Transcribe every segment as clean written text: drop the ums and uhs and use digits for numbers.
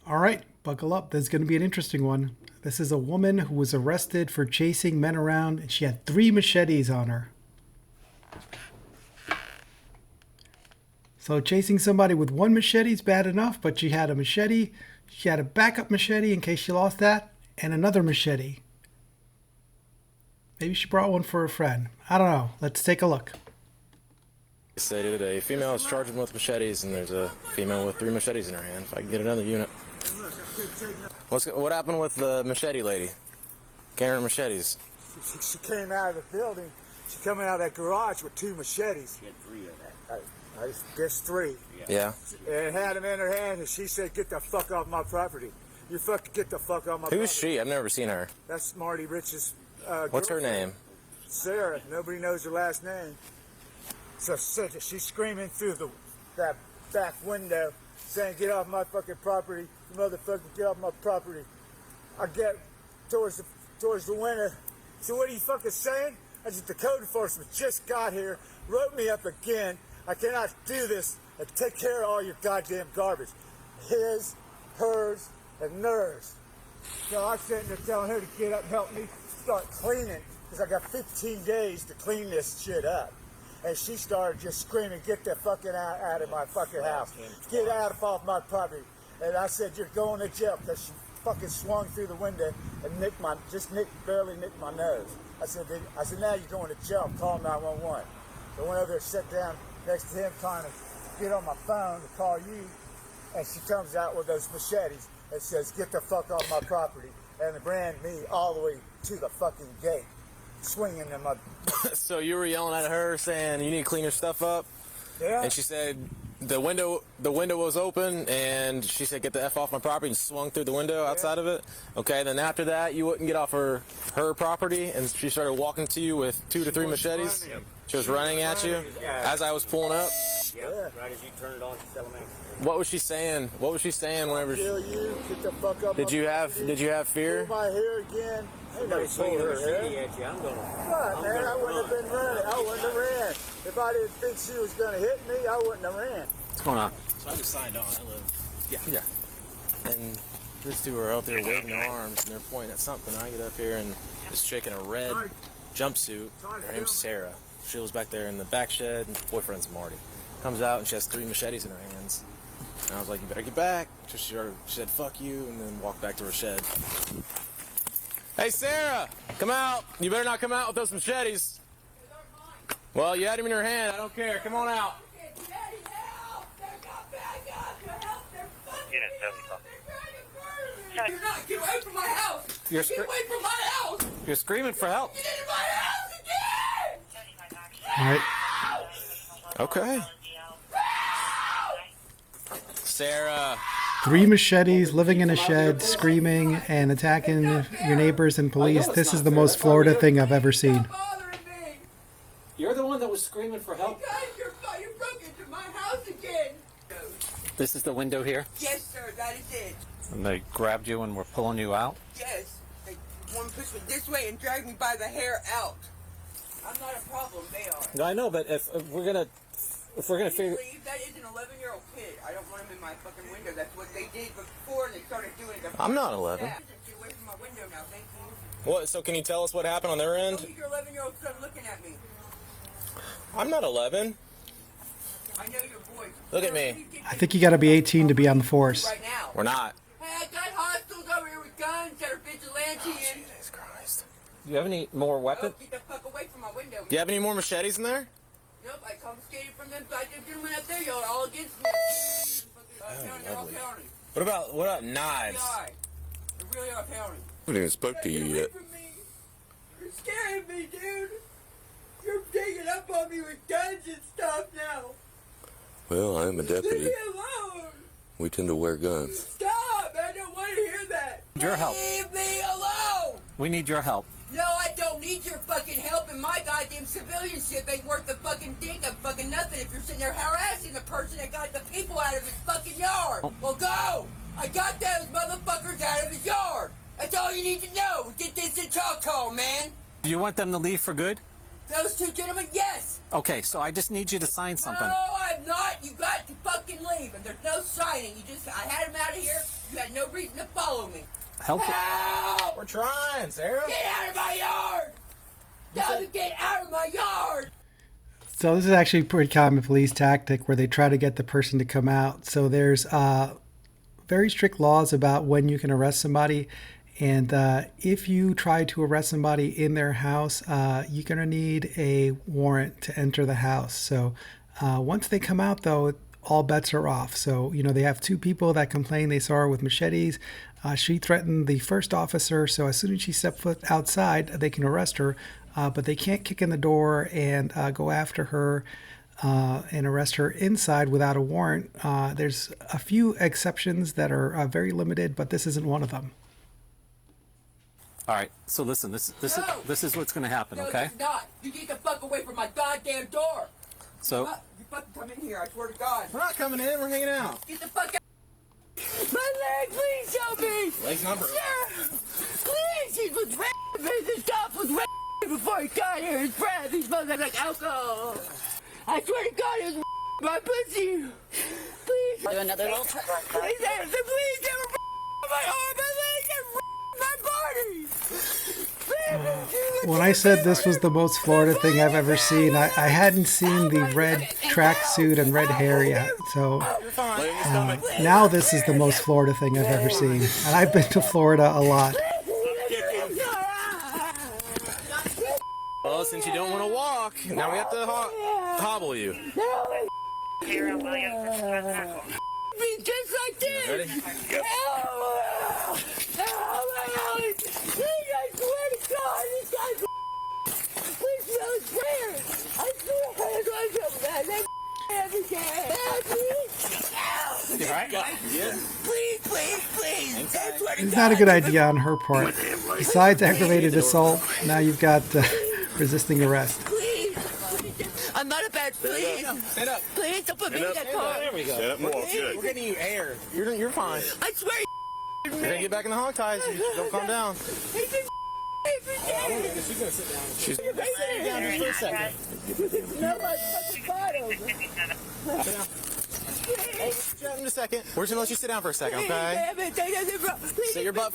All right, buckle up. There's going to be an interesting one. This is a woman who was arrested for chasing men around, and she had 3 machetes on her. So chasing somebody with 1 machete is bad enough, but she had a machete. She had a backup machete in case she lost that, and another machete. Maybe she brought one for a friend. I don't know. Let's take a look. Stated a female is charged with machetes, and there's a female with 3 machetes in her hand. If I can get another unit. What happened with the machete lady? Carrying machetes. She came out of the building. She came out of that garage with 2 machetes. She had 3 of that. I guess 3. Yeah. And had them in her hand, and she said, "Get the fuck off my property. You fucking get the fuck off my property." Who is she? I've never seen her. That's Marty Rich's What's her name? Sarah. Nobody knows her last name. So she's screaming through that back window, saying, "Get off my fucking property, you motherfucker, get off my property." I get towards the window. So what are you fucking saying? I just, the code enforcement just got here, wrote me up again. I cannot do this and take care of all your goddamn garbage. His, hers, and theirs. So I'm sitting there telling her to get up and help me start cleaning, because I got 15 days to clean this shit up. And she started just screaming, "Get the fucking out of my fucking house. Get out off my property." And I said, "You're going to jail," because she fucking swung through the window and barely nicked my nose. I said, "Now you're going to jail. Call 911. So I went over there, sat down next to him, trying to get on my phone to call you. And she comes out with those machetes and says, "Get the fuck off my property," and ran me all the way to the fucking gate, swinging them up. So you were yelling at her saying you need to clean your stuff up? Yeah. And she said the window was open, and she said, "Get the F off my property," and swung through the window outside of it. Okay, then after that you wouldn't get off her property, and she started walking to you with 2 to 3 machetes. She was running at you as I was pulling up. Yeah. Right as you turn it on, she fell in. What was she saying? What was she saying whenever? Kill you. Get the fuck up. Did you have fear? Pull my hair again. Somebody swinging a machete at you. I'm gonna. What, man? I wouldn't have been running. I wouldn't have ran. If I didn't think she was going to hit me, I wouldn't have ran. What's going on? So I just signed on. I live. Yeah. And these 2 are out there waving their arms, and they're pointing at something. I get up here, and this chick in a red jumpsuit, her name's Sarah. She was back there in the back shed, and boyfriend's Marty. Comes out, and she has 3 machetes in her hands. And I was like, "You better get back." So she said, "Fuck you," and then walked back to her shed. "Hey, Sarah, come out. You better not come out with those machetes." "Well, you had them in your hand. I don't care. Come on out." You're not. Get away from my house. Get away from my house. You're screaming for help. Get into my house again. All right. Okay. Sarah. 3 machetes, living in a shed, screaming and attacking your neighbors and police. This is the most Florida thing I've ever seen. Bothering me. You're the one that was screaming for help. Guys, you broke into my house again. This is the window here, Yes, sir. That is it. and they grabbed you and were pulling you out. Yes. They want to push me this way and drag me by the hair out. I'm not a problem. They are. No, I know, but if we're gonna Please figure, leave. That is an 11-year-old kid. I don't want him in my fucking window. That's what they did before, and they started doing it. I'm not 11. Yeah. Get away from my window now. Thank you. What? So can you tell us what happened on their Look end? at your 11-year-old son looking at me. I'm not 11. I know your voice. Look at me. I think you got to be 18 to be on the force. Right now. We're not. Hey, I got hostiles over here with guns that are vigilante and... Jesus Christ. do you have any more Oh, weapons? get the fuck away from my window. Do you have any more machetes in there? Nope, I confiscated from them. I did gentlemen up there, y'all are all against me. They're all lovely. county. What about knives? They really are county. I haven't even spoke to you Get away yet. from me. You're scaring me, dude. You're digging up on me with guns and stuff now. Well, I am a Leave deputy. me alone. We tend to wear guns. Stop. I don't want to hear that. Your help. Leave me alone. We need your help. No, I don't need your fucking help, and my goddamn civilian shit ain't worth a fucking dick of fucking nothing if you're sitting there harassing the person that got the people out of his fucking yard. Well, go! I got those motherfuckers out of his yard. That's all you need to know. Get this in Choctaw, man. Do you want them to leave for good? Those 2 gentlemen, yes. Okay, so I just need you to sign something. No, I'm not. You got to fucking leave, and there's no signing. I had him out of here. You had no no reason to follow me. Help. Help! We're trying, Sarah. Get out of my yard! Tell them to get out of my yard! So this is actually a pretty common police tactic where they try to get the person to come out. So there's very strict laws about when you can arrest somebody. And if you try to arrest somebody in their house, you're going to need a warrant to enter the house. So once they come out, though, all bets are off. So, they have two people that complain they saw her with machetes. She threatened the first officer. So as soon as she stepped foot outside, they can arrest her. But they can't kick in the door and go after her and arrest her inside without a warrant. There's a few exceptions that are very limited, but this isn't one of them. All right. So listen, this is what's going to happen. No, Okay. it's not. You get the fuck away from my goddamn door. So You fucking come in here, I swear to God. We're not coming in. We're hanging out. Get the fuck out. My leg, please help me. Leg's not broken. Please, he was raping. This cop was raping before he got here. His breath, he smells like alcohol. I swear to God, he was my pussy. Please. Do another little try. Please, please, they were my arm, my leg, and my body. When I said this was the most Florida thing I've ever seen, I hadn't seen the red tracksuit and red hair yet. So now this is the most Florida thing I've ever seen. And I've been to Florida a lot. Well, since you don't want to walk, now we have to hobble you. Be just like this. Ready? Help! Please, I swear to God, this guy's please smell his prayers. I swear to God, that every day. You all right? Yeah. Please. I swear to It's God. not a good idea on her part. Besides aggravated assault, now you've got resisting arrest. Please. I'm not a bad. Please. Stand up. Please don't put me in that car. There we go. Stand up more. Good. We're getting you air. You're fine. I swear. You're gonna get back in the hog ties. Don't calm down. He's been every day. She's gonna sit down. She's down just for a second. Smell my fucking bottles. Sit down. Hey, sit down in a second. We're just gonna let you sit down for a second, okay? Damn it, they doesn't bro. Please, Sit your butt.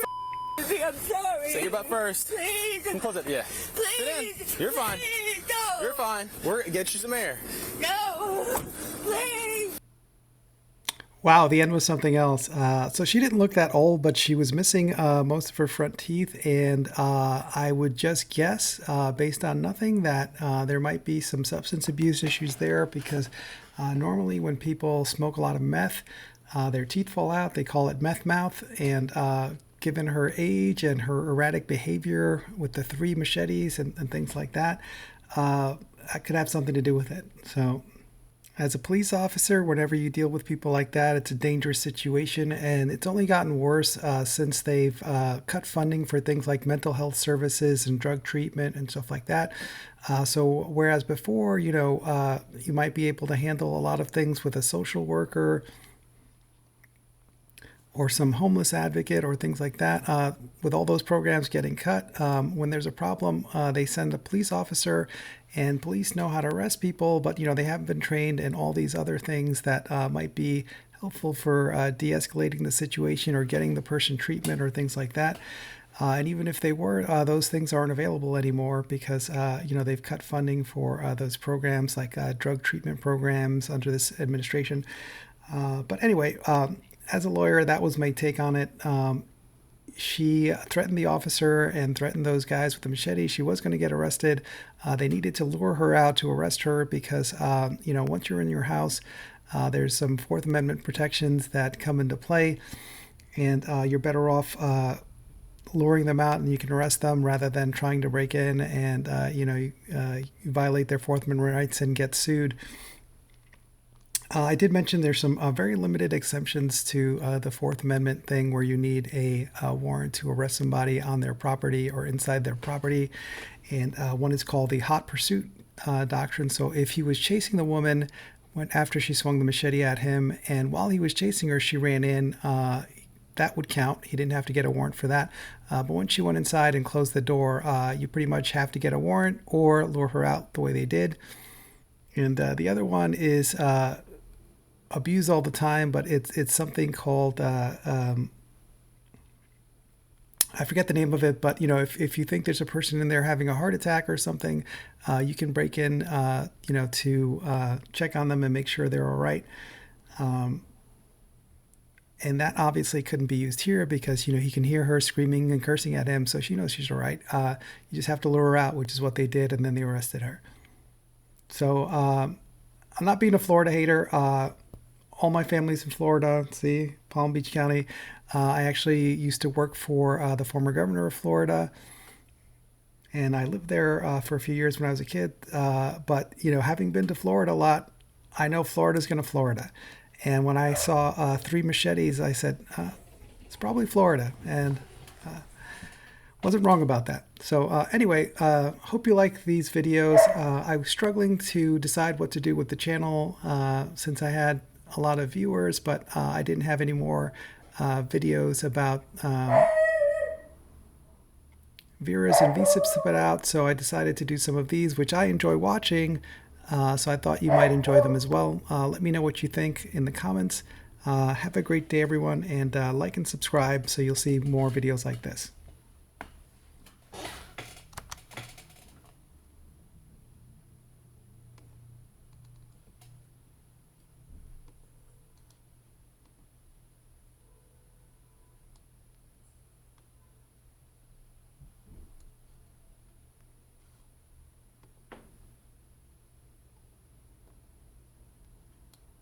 I'm sorry. Sit your butt first. Please. Close it. Yeah. Please. Sit in. You're fine. Please, no. You're fine. We're gonna get you some air. No. Please. Wow, the end was something else. So she didn't look that old, but she was missing most of her front teeth. And I would just guess, based on nothing, that there might be some substance abuse issues there because normally when people smoke a lot of meth, their teeth fall out. They call it meth mouth. And given her age and her erratic behavior with the 3 machetes and things like that, that could have something to do with it. So as a police officer, whenever you deal with people like that, it's a dangerous situation, and it's only gotten worse since they've cut funding for things like mental health services and drug treatment and stuff like that. So whereas before, you might be able to handle a lot of things with a social worker or some homeless advocate or things like that, with all those programs getting cut, when there's a problem, they send a police officer, and police know how to arrest people, but they haven't been trained in all these other things that might be helpful for de-escalating the situation or getting the person treatment or things like that. And even if they were, those things aren't available anymore because they've cut funding for those programs like drug treatment programs under this administration. But anyway, as a lawyer, that was my take on it. She threatened the officer and threatened those guys with the machete. She was going to get arrested. They needed to lure her out to arrest her because, once you're in your house, there's some Fourth Amendment protections that come into play, and you're better off luring them out and you can arrest them rather than trying to break in and, you violate their Fourth Amendment rights and get sued. I did mention there's some very limited exemptions to the Fourth Amendment thing where you need a warrant to arrest somebody on their property or inside their property. And one is called the hot pursuit doctrine. So if he was chasing the woman after she swung the machete at him, and while he was chasing her, she ran in, that would count. He didn't have to get a warrant for that. But once she went inside and closed the door, you pretty much have to get a warrant or lure her out the way they did. And the other one is abuse all the time, but it's something called I forget the name of it, but if you think there's a person in there having a heart attack or something, you can break in, to check on them and make sure they're all right. And that obviously couldn't be used here because, he can hear her screaming and cursing at him. So she knows she's all right. You just have to lure her out, which is what they did. And then they arrested her. So I'm not being a Florida hater. All my family's in Florida. See, Palm Beach County. I actually used to work for the former governor of Florida. And I lived there for a few years when I was a kid. But, having been to Florida a lot, I know Florida's going to Florida. And when I saw 3 machetes, I said, it's probably Florida. And wasn't wrong about that. So anyway, hope you like these videos. I was struggling to decide what to do with the channel since I had a lot of viewers, but I didn't have any more videos about Viras and V-SIPs to put out. So I decided to do some of these, which I enjoy watching. So I thought you might enjoy them as well. Let me know what you think in the comments. Have a great day, everyone, and like and subscribe so you'll see more videos like this.